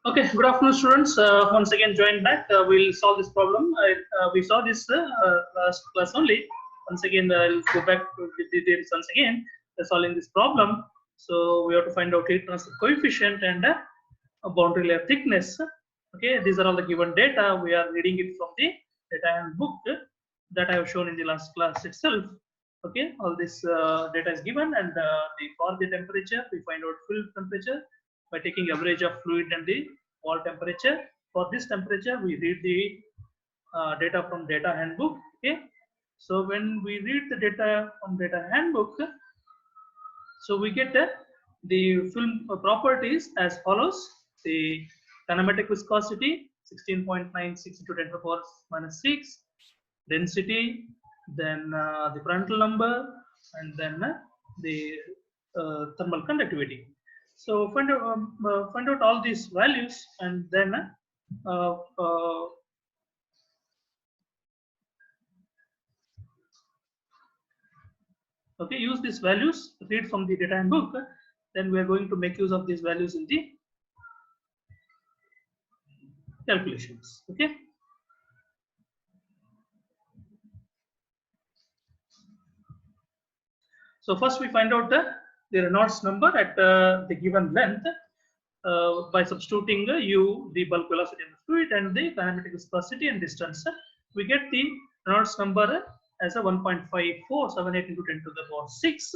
Okay, good afternoon, students. Once again, join back. We'll solve this problem. We saw this last class only. Once again, I'll go back to the details once again. Solving this problem. So we have to find out heat transfer coefficient and a boundary layer thickness. Okay, these are all the given data. We are reading it from the data handbook that I have shown in the last class itself. Okay, all this data is given, and for the temperature, we find out field temperature by taking average of fluid and the wall temperature. For this temperature, we read the data from data handbook. Okay, so when we read the data from data handbook, so we get the film properties as follows: the kinematic viscosity 16.96 into 10 to the power minus 6, density, then the Prandtl number, and then the thermal conductivity. So find out all these values, and then okay, use these values, read from the data handbook. Then we are going to make use of these values in the calculations. Okay. So first we find out the Reynolds number at the given length by substituting u, the bulk velocity of the fluid, and the kinematic viscosity and distance. We get the Reynolds number as a 1.5478 into 10 to the power 6.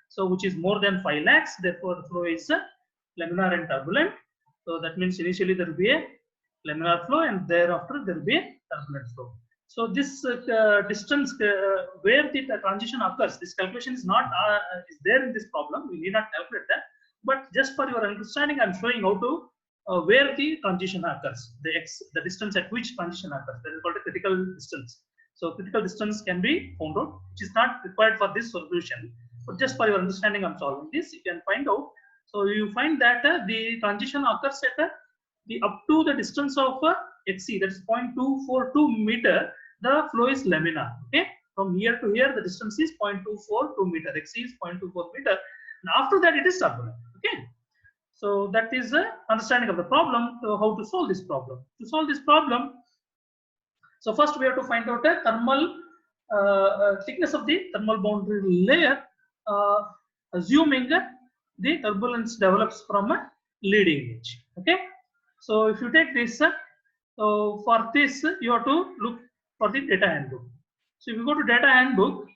So which is more than 5 lakhs. Therefore, the flow is laminar and turbulent. So that means initially there will be a laminar flow, and thereafter there will be a turbulent flow. So this distance where the transition occurs, this calculation is not is there in this problem. We need not calculate that, but just for your understanding, I'm showing how to where the transition occurs, the distance at which transition occurs. That is called a critical distance. So critical distance can be found out, which is not required for this solution, but just for your understanding, I'm solving this. You can find out. So you find that the transition occurs at the up to the distance of xc, that is 0.242 meter. The flow is laminar. Okay, from here to here, the distance is 0.242 meter. Xc is 0.24 meter. And after that, it is turbulent. Okay, so that is the understanding of the problem. How to solve this problem? To solve this problem, so first we have to find out a thermal thickness of the thermal boundary layer, assuming the turbulence develops from a leading edge. Okay, so if you take this, so for this you have to look for the data handbook. So if you go to data handbook,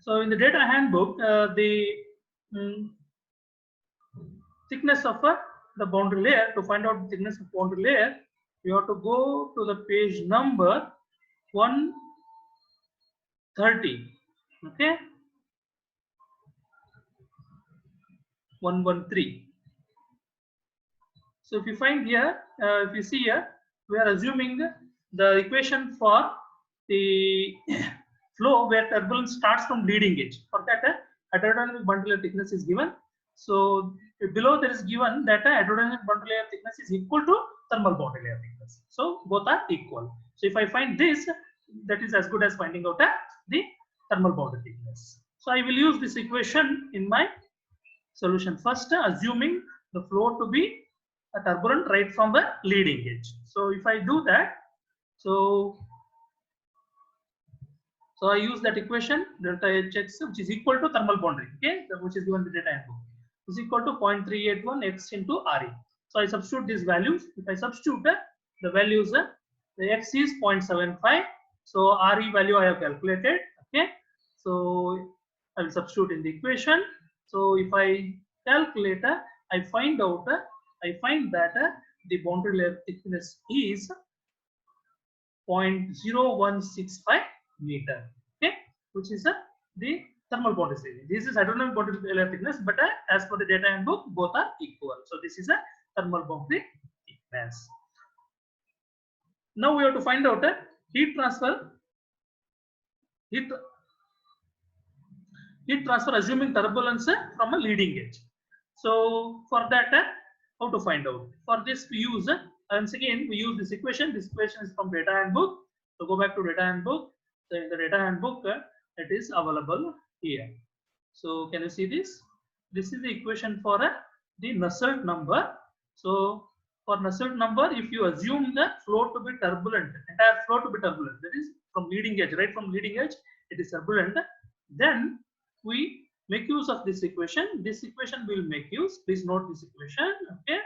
so in the data handbook, the thickness of the boundary layer, to find out the thickness of boundary layer, you have to go to the page number 130. Okay, 113. So if you find here, if you see here, we are assuming the equation for the flow where turbulence starts from leading edge. For that, hydrodynamic boundary layer thickness is given. So below there is given that hydrodynamic boundary layer thickness is equal to thermal boundary layer thickness. So both are equal. So if I find this, that is as good as finding out the thermal boundary thickness. So I will use this equation in my solution. First, assuming the flow to be a turbulent right from the leading edge. So if I do that, so I use that equation delta Hx, which is equal to thermal boundary, okay, which is given in the data handbook, is equal to 0.381 x into Re. So I substitute these values. If I substitute the values, the x is 0.75. So Re value I have calculated. Okay, so I will substitute in the equation. So if I calculate, I find out, I find that the boundary layer thickness is 0.0165 meter. Okay, which is the thermal boundary layer. This is hydrodynamic boundary layer thickness, but as per the data handbook, both are equal. So this is a thermal boundary thickness. Now we have to find out heat transfer. Heat transfer assuming turbulence from a leading edge. So for that, how to find out? For this we use, once again we use this equation. This equation is from data handbook. So go back to data handbook. So in the data handbook, it is available here. So can you see this? This is the equation for the Nusselt number. So for Nusselt number, if you assume the flow to be turbulent, entire flow to be turbulent, that is from leading edge, right from leading edge, it is turbulent, then we make use of this equation. This equation will make use. Please note this equation. Okay.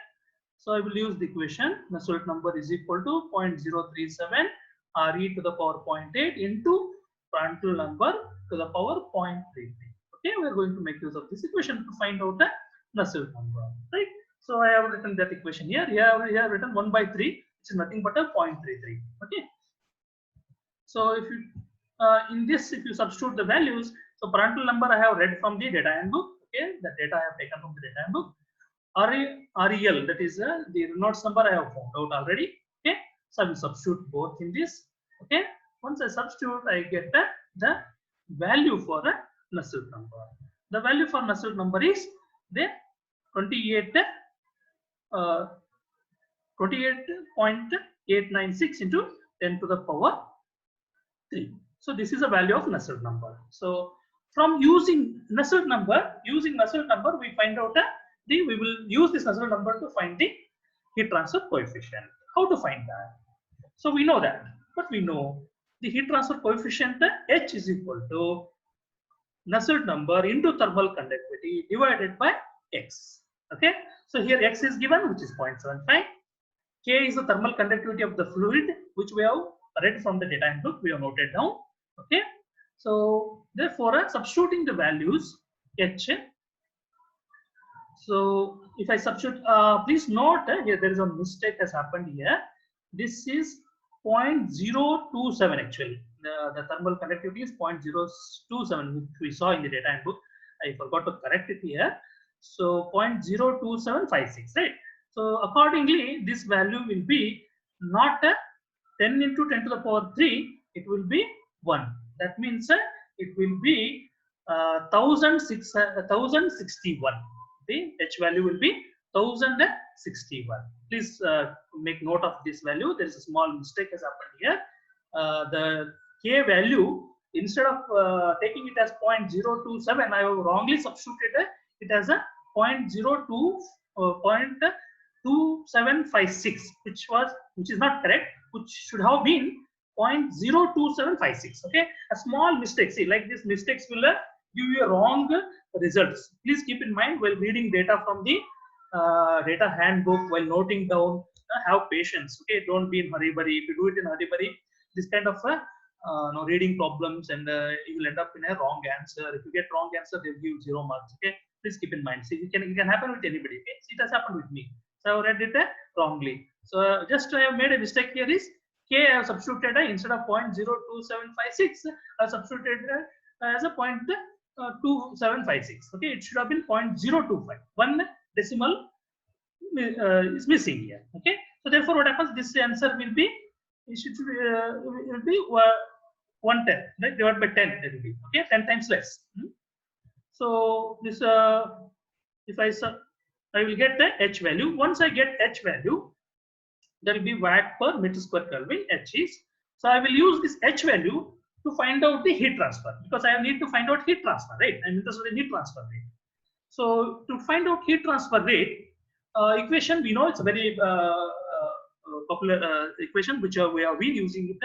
So I will use the equation. Nusselt number is equal to 0.037 Re to the power 0.8 into Prandtl number to the power 0.33. Okay, we are going to make use of this equation to find out the Nusselt number, right? So I have written that equation here. Here I have written 1 by 3, which is nothing but a 0.33. Okay. So if you in this, if you substitute the values, so Prandtl number I have read from the data handbook. Okay, the data I have taken from the data handbook. REL, that is the Reynolds number I have found out already. Okay, so I will substitute both in this. Okay, once I substitute, I get the value for a Nusselt number. The value for Nusselt number is the 28.896 into 10 to the power 3. So this is a value of Nusselt number. So from using Nusselt number, we find out we will use this Nusselt number to find the heat transfer coefficient. How to find that? So we know that, but we know the heat transfer coefficient H is equal to Nusselt number into thermal conductivity divided by X. Okay, so here X is given, which is 0.75. K is the thermal conductivity of the fluid, which we have read from the data handbook. We have noted down. Okay, so therefore substituting the values H. So if I substitute, please note here there is a mistake has happened here. This is 0.027 actually. The thermal conductivity is 0.027, which we saw in the data handbook. I forgot to correct it here. So 0.02756, right? So accordingly, this value will be not 10 into 10 to the power 3. It will be 1. That means it will be 1061. The H value will be 1061. Please make note of this value. There is a small mistake has happened here. The K value, instead of taking it as 0.027, I have wrongly substituted it as a 0.2756, which is not correct, which should have been 0.02756. Okay, a small mistake. See, like this mistakes will give you a wrong results. Please keep in mind while reading data from the data handbook, while noting down, have patience. Okay, don't be in hurry. If you do it in hurry, this kind of reading problems, and you will end up in a wrong answer. If you get wrong answer, they'll give 0 marks. Okay, please keep in mind. See, it can happen with anybody. Okay, see, it has happened with me. So I read it wrongly. So just I have made a mistake here. Is K I have substituted instead of 0.02756, I have substituted as a 0.2756. Okay, it should have been 0.025. One decimal is missing here. Okay, so therefore what happens? This answer will be, it will be 110, right? Divided by 10. It will be okay, 10 times less. So this if I will get the H value. Once I get H value, there will be watt per meter square Kelvin. H is, so I will use this H value to find out the heat transfer, because I need to find out heat transfer rate. I'm interested in heat transfer rate. So to find out heat transfer rate, equation we know it's a very popular equation, which we have been using it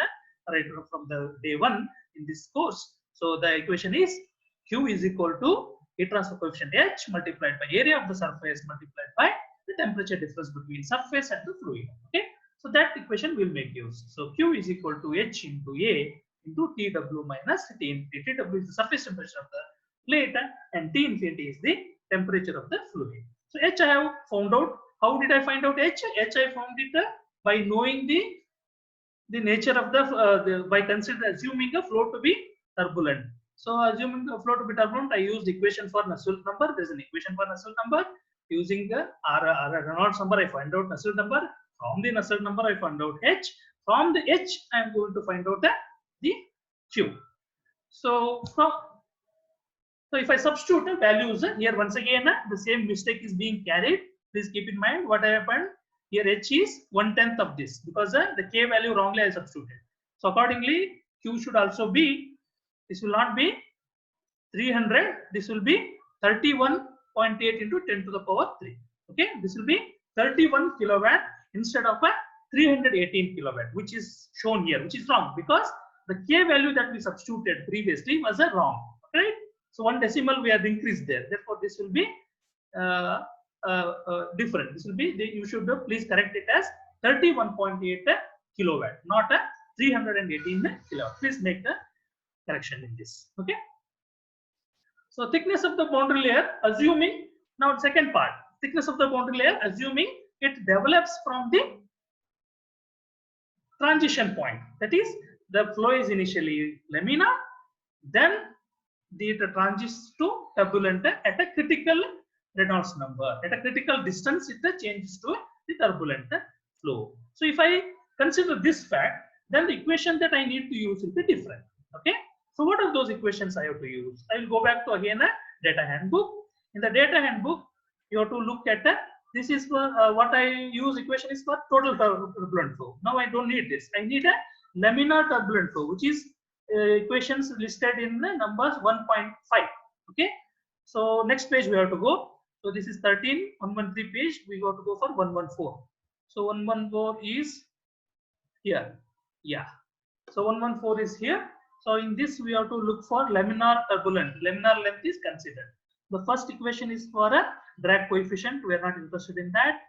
right from the day one in this course. So the equation is Q is equal to heat transfer coefficient H multiplied by area of the surface multiplied by the temperature difference between surface and the fluid. Okay, so that equation will make use. So Q is equal to H into A into TW minus T infinity. TW is the surface temperature of the plate, and T infinity is the temperature of the fluid. So H I have found out. How did I find out H? H I found it by knowing the nature of by assuming the flow to be turbulent. So assuming the flow to be turbulent, I used equation for Nusselt number. There is an equation for Nusselt number. Using the Reynolds number, I find out Nusselt number. From the Nusselt number, I find out H. From the H, I am going to find out the Q. So if I substitute the values here, once again the same mistake is being carried. Please keep in mind what happened here. H is 1/10 of this, because the K value wrongly I substituted. So accordingly, Q should also be, this will not be 300. This will be 31.8 into 10 to the power 3. Okay, this will be 31 kilowatt instead of a 318 kilowatt, which is shown here, which is wrong because the K value that we substituted previously was a wrong. Okay, so one decimal we have increased there. Therefore, this will be different. This will be you should please correct it as 31.8 kilowatt, not a 318 kilowatt. Please make the correction in this. Okay. So thickness of the boundary layer, assuming now second part, thickness of the boundary layer, assuming it develops from the transition point. That is, the flow is initially laminar, then it transits to turbulent at a critical Reynolds number. At a critical distance, it changes to the turbulent flow. So if I consider this fact, then the equation that I need to use will be different. Okay. So what are those equations I have to use? I will go back to again a data handbook. In the data handbook, you have to look at this is for what I use equation is for total turbulent flow. Now I don't need this. I need a laminar turbulent flow, which is equations listed in numbers 1.5. Okay. So next page we have to go. So this is 113 page. We got to go for 114. So 114 is here. Yeah. So 114 is here. So in this we have to look for laminar turbulent. Laminar length is considered. The first equation is for a drag coefficient. We are not interested in that.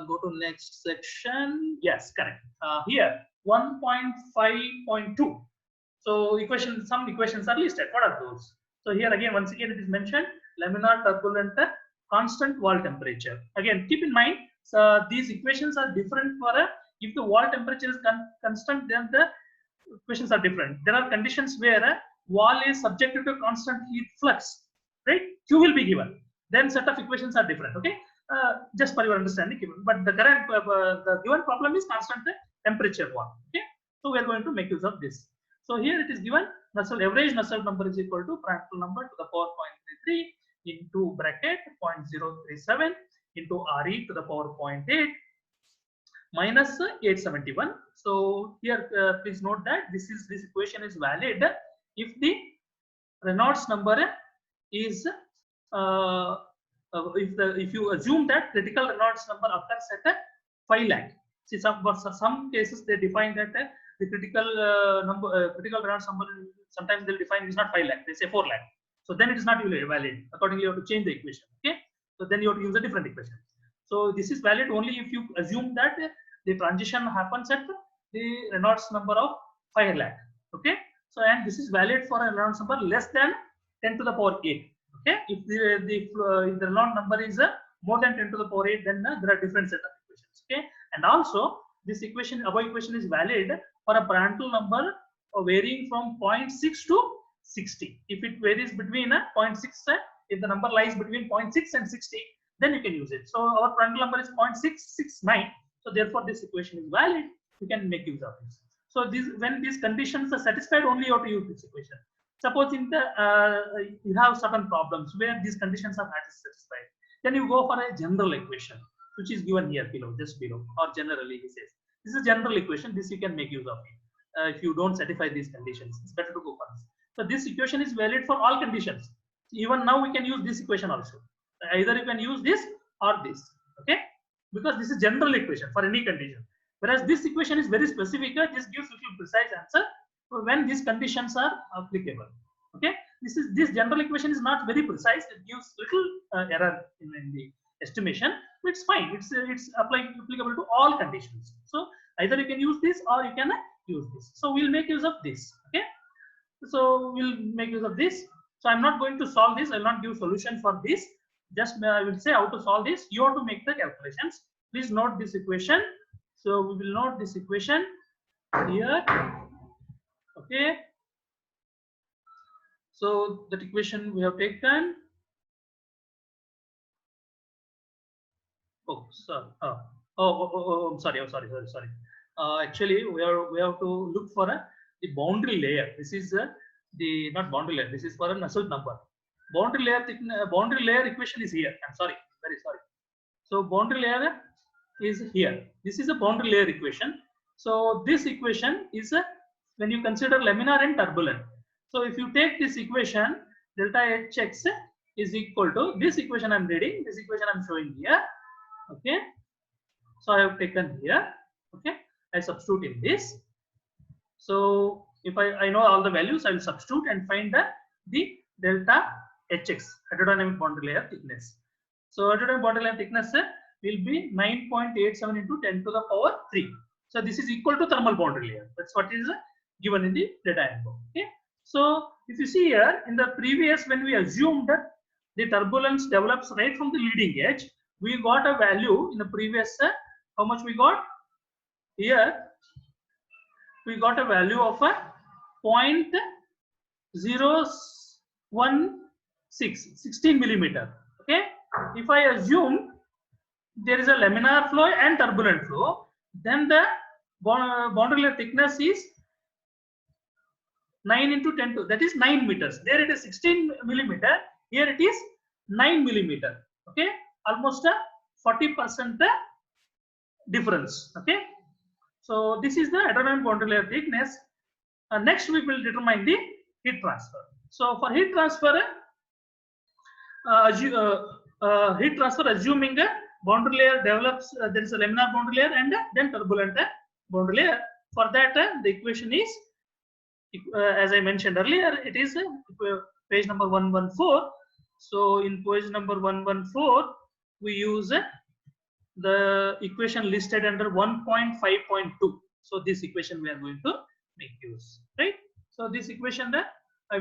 Go to next section. Yes, correct. Here 1.5.2. So some equations are listed. What are those? So here again, once again, it is mentioned laminar turbulent constant wall temperature. Again, keep in mind, these equations are different for if the wall temperature is constant, then the equations are different. There are conditions where a wall is subjected to constant heat flux, right? Q will be given. Then set of equations are different. Okay, just for your understanding. But the current the given problem is constant temperature one. Okay, so we are going to make use of this. So here it is given Nusselt average Nusselt number is equal to Prandtl number to the power 0.33 into bracket 0.037 into Re to the power 0.8 minus 871. So here please note that this equation is valid if the Reynolds number is if you assume that critical Reynolds number occurs at 5 lakh. See, some cases they define that the critical critical Reynolds number, sometimes they'll define is not 5 lakh, they say 4 lakh. So then it is not valid. Accordingly, you have to change the equation. Okay, so then you have to use a different equation. So this is valid only if you assume that the transition happens at the Reynolds number of 5 lakh. Okay, so and this is valid for a Reynolds number less than 10 to the power 8. Okay, if the Reynolds number is more than 10 to the power 8, then there are different set of equations. Okay, and also this equation, above equation, is valid for a Prandtl number varying from 0.6 to 60. If it varies between 0.6, if the number lies between 0.6 and 60, then you can use it. So our Prandtl number is 0.669. So therefore this equation is valid. You can make use of this. So when these conditions are satisfied, only you have to use this equation. Suppose in the you have certain problems where these conditions are not satisfied, then you go for a general equation, which is given here below, just below, or generally he says. This is a general equation. This you can make use of it. If you don't satisfy these conditions, it's better to go for this. So this equation is valid for all conditions. Even now we can use this equation also. Either you can use this or this. Okay, because this is general equation for any condition. Whereas this equation is very specific. This gives little precise answer when these conditions are applicable. Okay, this general equation is not very precise. It gives little error in the estimation. But it's fine. It's applicable to all conditions. So either you can use this or you can use this. So we'll make use of this. Okay, so we'll make use of this. So I'm not going to solve this. I will not give solution for this. Just I will say how to solve this. You have to make the calculations. Please note this equation. So we will note this equation here. Okay. So that equation we have taken. Oh, sorry. Sorry. Actually, we have to look for the boundary layer. This is the not boundary layer. This is for a Nusselt number. Boundary layer equation is here. I'm sorry, very sorry. So boundary layer is here. This is a boundary layer equation. So this equation is when you consider laminar and turbulent. So if you take this equation delta Hx is equal to this equation I'm reading, this equation I'm showing here. Okay, so I have taken here. Okay, I substitute in this. So if I know all the values, I will substitute and find the delta Hx, hydrodynamic boundary layer thickness. So hydrodynamic boundary layer thickness will be 9.87 into 10 to the power 3. So this is equal to thermal boundary layer. That's what is given in the data info. Okay. So if you see here in the previous, when we assumed that the turbulence develops right from the leading edge, we got a value in the previous. How much we got here? We got a value of a 0.016 millimeter. Okay. If I assume there is a laminar flow and turbulent flow, then the boundary layer thickness is 9 into 10 to, that is 9 meters. There it is 16 millimeter. Here it is 9 millimeter. Okay, almost a 40% difference. Okay, so this is the hydrodynamic boundary layer thickness. Next, we will determine the heat transfer. So for heat transfer, assuming a boundary layer develops, there is a laminar boundary layer and then turbulent boundary layer. For that, the equation is, as I mentioned earlier, it is page number 114. So in page number 114, we use the equation listed under 1.5.2. So this equation we are going to make use, right? So this equation that I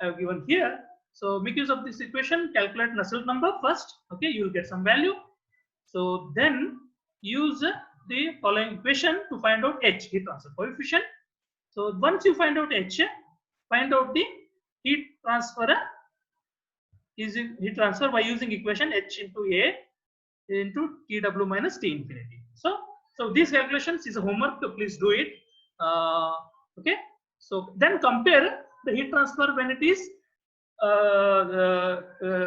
have given here. So make use of this equation, calculate Nusselt number first. Okay, you will get some value. So then use the following equation to find out H, heat transfer coefficient. So once you find out H, find out the heat transfer by using equation H into A into TW minus T infinity. So these calculations is a homework, so please do it. Okay. So then compare the heat transfer when it is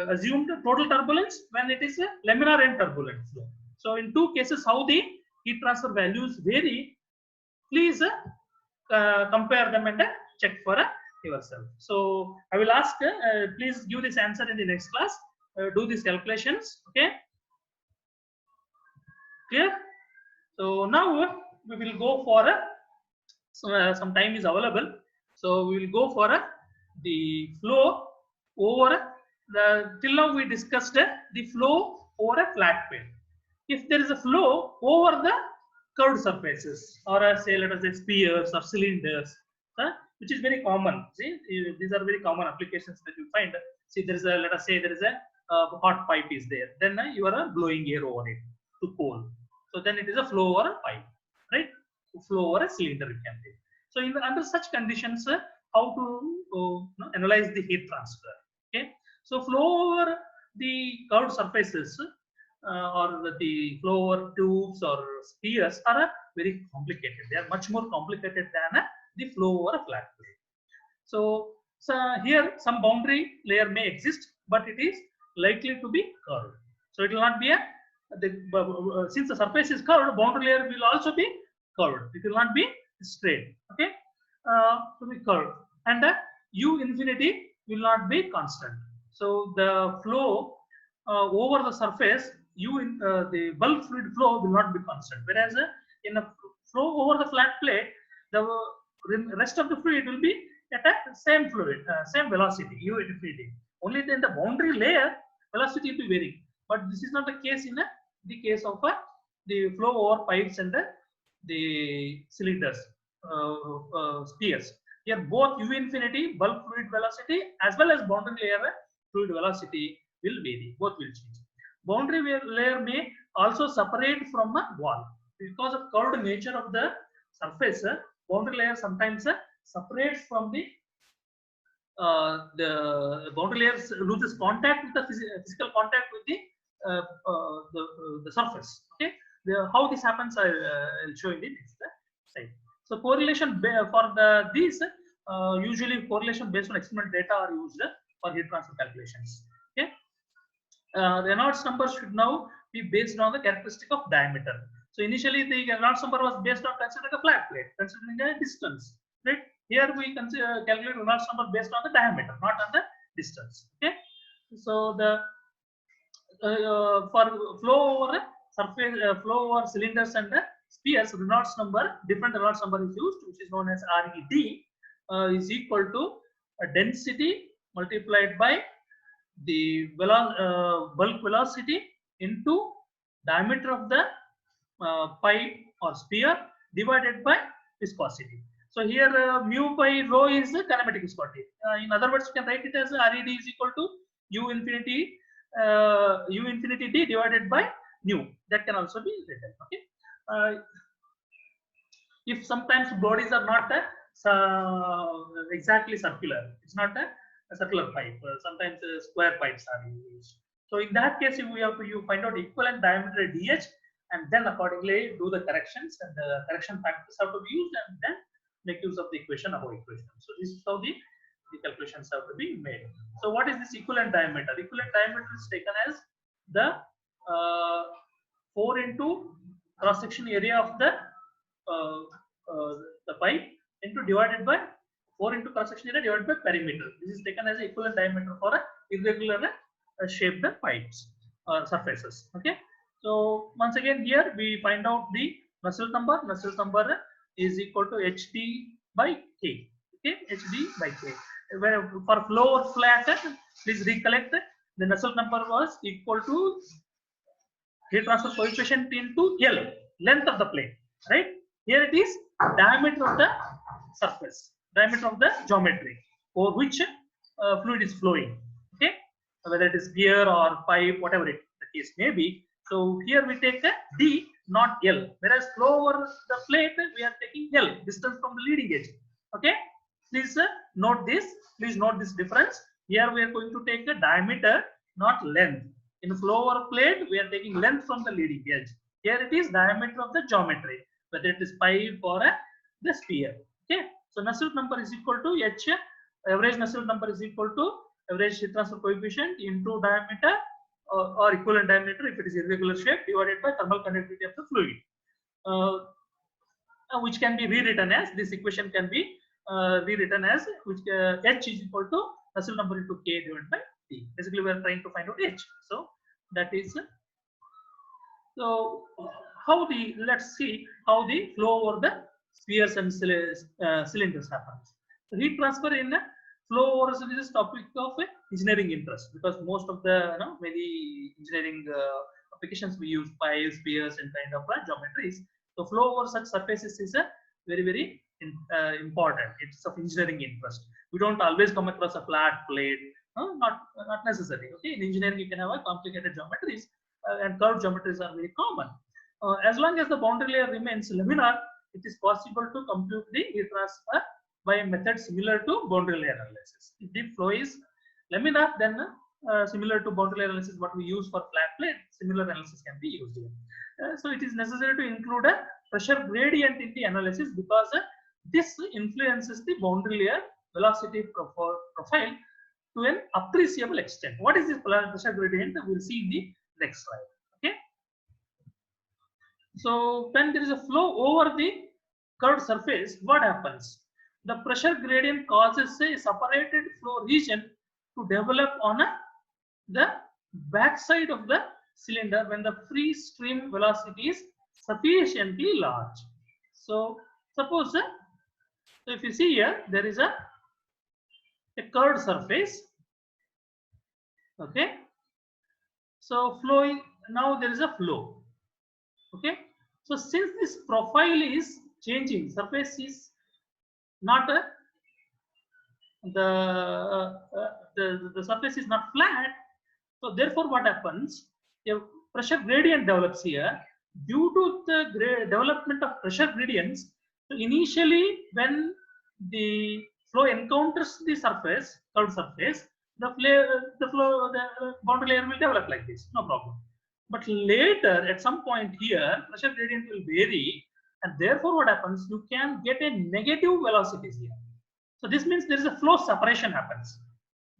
assumed total turbulence, when it is a laminar and turbulent flow. So in two cases, how the heat transfer values vary, please compare them and check for yourself. So I will ask, please give this answer in the next class. Do these calculations. Okay. Clear? So now we will go for some time is available. So we will go for the flow over till now we discussed the flow over a flat plate. If there is a flow over the curved surfaces, or say let us say spheres or cylinders, which is very common. See, these are very common applications that you find. See, there is a, let us say there is a hot pipe is there, then you are blowing air over it to cool. So then it is a flow over a pipe, right? Flow over a cylinder it can be. So under such conditions, how to analyze the heat transfer? Okay, so flow over the curved surfaces or the flow over tubes or spheres are very complicated. They are much more complicated than the flow over a flat plate. So here some boundary layer may exist, but it is likely to be curved. So it will not be since the surface is curved, boundary layer will also be curved. It will not be straight. Okay, to be curved, and U infinity will not be constant. So the flow over the surface, the bulk fluid flow will not be constant. Whereas in a flow over the flat plate, the rest of the fluid will be at a same fluid, same velocity, U infinity. Only then the boundary layer velocity will be varying. But this is not the case in the case of the flow over pipes and the cylinders, spheres. Here both U infinity, bulk fluid velocity, as well as boundary layer fluid velocity will vary. Both will change. Boundary layer may also separate from a wall because of curved nature of the surface. Boundary layer sometimes separates from the boundary layer loses contact with the physical contact with the surface. Okay, how this happens I'll show you in the next slide. So correlation for these usually correlation based on experimental data are used for heat transfer calculations. Okay, Reynolds number should now be based on the characteristic of diameter. So initially the Reynolds number was based on considering a flat plate, considering a distance. Right? Here we calculate Reynolds number based on the diameter, not on the distance. Okay. So the for flow over surface, flow over cylinders and spheres, Reynolds number, different Reynolds number is used, which is known as RED, is equal to density multiplied by the bulk velocity into diameter of the pipe or sphere divided by viscosity. So here mu by rho is the kinematic viscosity. In other words, you can write it as RED is equal to U infinity d divided by nu. That can also be written. Okay. If sometimes bodies are not exactly circular, it's not a circular pipe. Sometimes square pipes are used. So in that case, you find out equivalent diameter dh, and then accordingly do the corrections, and the correction factors have to be used, and then make use of the equation above equation. So this is how the calculations have to be made. So what is this equivalent diameter? Equivalent diameter is taken as the 4 into cross section area of the pipe into divided by 4 into cross section area divided by perimeter. This is taken as the equivalent diameter for a irregular shaped pipes or surfaces. Okay. So once again here we find out the Nusselt number. Nusselt number is equal to HD by K. Okay, HD by K. Where for flow or flat, please recollect the Nusselt number was equal to heat transfer coefficient into L, length of the plane, right? Here it is diameter of the surface, diameter of the geometry over which fluid is flowing. Okay, whether it is gear or pipe, whatever the case may be. So here we take a D, not L. Whereas flow over the plate, we are taking L, distance from the leading edge. Okay, please note this. Please note this difference. Here we are going to take a diameter, not length. In flow over plate, we are taking length from the leading edge. Here it is diameter of the geometry, whether it is pipe or the sphere. Okay, so Nusselt number is equal to H. Average Nusselt number is equal to average heat transfer coefficient into diameter or equivalent diameter if it is irregular shape divided by thermal conductivity of the fluid, which can be rewritten as this equation can be rewritten as which H is equal to Nusselt number into K divided by T. Basically, we are trying to find out H. So that is so how the let's see how the flow over the spheres and cylinders happens. So heat transfer in flow over is a topic of engineering interest because most of the many engineering applications we use pipes, spheres, and kind of geometries. So flow over such surfaces is a very important. It's of engineering interest. We don't always come across a flat plate. Not necessary. Okay, in engineering you can have a complicated geometries and curved geometries are very common. As long as the boundary layer remains laminar, it is possible to compute the heat transfer by a method similar to boundary layer analysis. If the flow is laminar, then similar to boundary layer analysis, what we use for flat plate, similar analysis can be used here. So it is necessary to include a pressure gradient in the analysis because this influences the boundary layer velocity profile to an appreciable extent. What is this pressure gradient? We will see in the next slide. Okay. So when there is a flow over the curved surface, what happens? The pressure gradient causes a separated flow region to develop on the backside of the cylinder when the free stream velocity is sufficiently large. So suppose so if you see here, there is a curved surface. Okay, so flowing now there is a flow. Okay, so since this profile is changing, surface is not the surface is not flat, so therefore what happens, a pressure gradient develops here due to the development of pressure gradients. So initially when the flow encounters the surface, curved surface, the boundary layer will develop like this, no problem. But later at some point here pressure gradient will vary, and therefore what happens, you can get a negative velocities here. So this means there is a flow separation happens.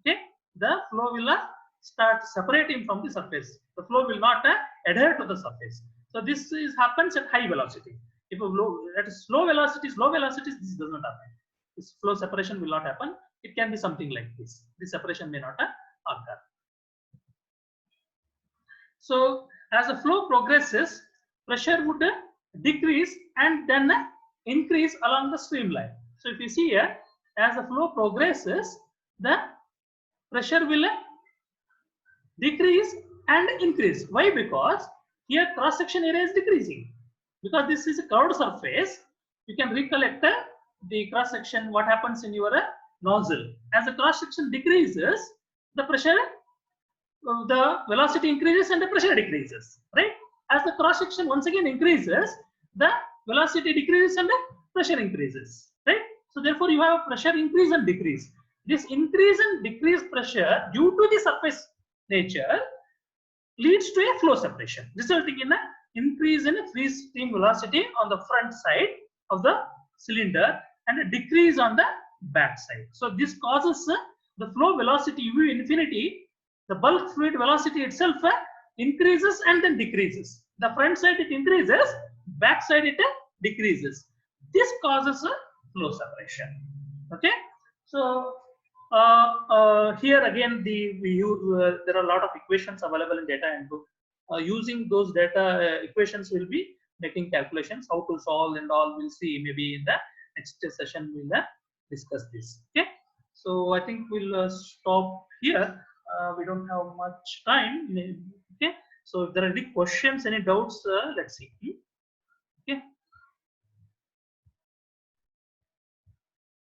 Okay, the flow will start separating from the surface. The flow will not adhere to the surface. So this happens at high velocity. If a low, at slow velocities, this does not happen. This flow separation will not happen. It can be something like this. This separation may not occur. So as the flow progresses, pressure would decrease and then increase along the streamline. So if you see here, as the flow progresses, the pressure will decrease and increase. Why? Because here cross section area is decreasing. Because this is a curved surface, you can recollect the cross section, what happens in your nozzle. As the cross section decreases, the pressure, the velocity increases and the pressure decreases, right? As the cross section once again increases, the velocity decreases and the pressure increases, right? So therefore you have pressure increase and decrease. This increase and decrease pressure due to the surface nature leads to a flow separation, resulting in an increase in free stream velocity on the front side of the cylinder and a decrease on the back side. So this causes the flow velocity u infinity, the bulk fluid velocity itself increases and then decreases. The front side it increases, back side it decreases. This causes a flow separation. Okay, so here again there are a lot of equations available in data handbook. Using those data equations, will be making calculations. How to solve and all we'll see maybe in the next session. We'll discuss this. Okay, so I think we'll stop here. We don't have much time. Okay, so if there are any questions, any doubts, let's see.